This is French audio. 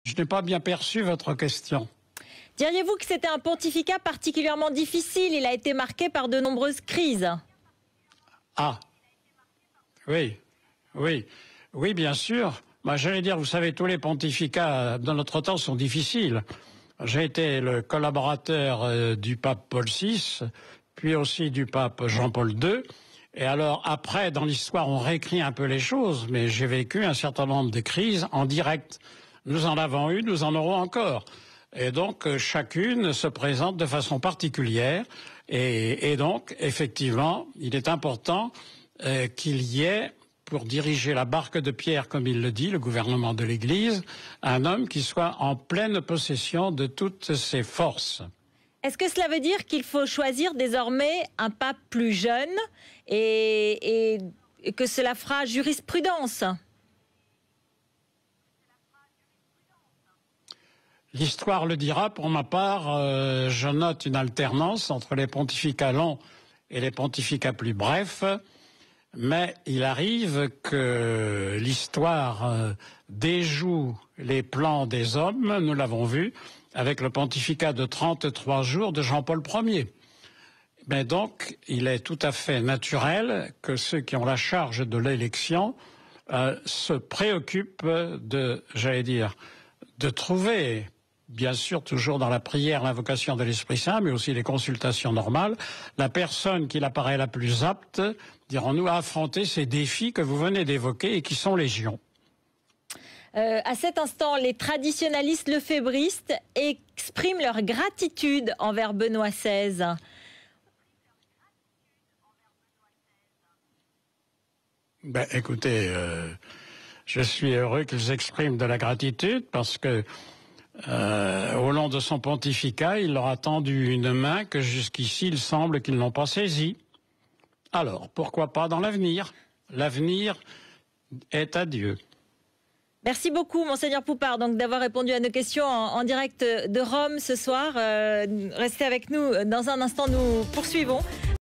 Je n'ai pas bien perçu votre question. Diriez-vous que c'était un pontificat particulièrement difficile? Il a été marqué par de nombreuses crises. Ah, oui, bien sûr. J'allais dire, vous savez, tous les pontificats dans notre temps sont difficiles. J'ai été le collaborateur du pape Paul VI, puis aussi du pape Jean-Paul II. Et alors, après, dans l'histoire, on réécrit un peu les choses, mais j'ai vécu un certain nombre de crises en direct. Nous en avons eu, nous en aurons encore. Et donc, chacune se présente de façon particulière. Et donc, effectivement, il est important qu'il y ait, pour diriger la barque de Pierre, comme il le dit, le gouvernement de l'Église, un homme qui soit en pleine possession de toutes ses forces. Est-ce que cela veut dire qu'il faut choisir désormais un pape plus jeune et que cela fera jurisprudence? L'histoire le dira. Pour ma part, je note une alternance entre les pontificats longs et les pontificats plus brefs. Mais il arrive que l'histoire déjoue les plans des hommes, nous l'avons vu, avec le pontificat de 33 jours de Jean-Paul Ier. Mais donc, il est tout à fait naturel que ceux qui ont la charge de l'élection se préoccupent de, de trouver, bien sûr toujours dans la prière, l'invocation de l'Esprit Saint, mais aussi les consultations normales, la personne qui l'apparaît la plus apte, dirons-nous, à affronter ces défis que vous venez d'évoquer et qui sont légion. À cet instant, les traditionalistes lefébristes expriment leur gratitude envers Benoît XVI. Écoutez, je suis heureux qu'ils expriment de la gratitude parce que au long de son pontificat, il leur a tendu une main que jusqu'ici, il semble qu'ils n'ont pas saisie. Alors, pourquoi pas dans l'avenir? L'avenir est à Dieu. Merci beaucoup, Monseigneur Poupart, d'avoir répondu à nos questions en direct de Rome ce soir. Restez avec nous. Dans un instant, nous poursuivons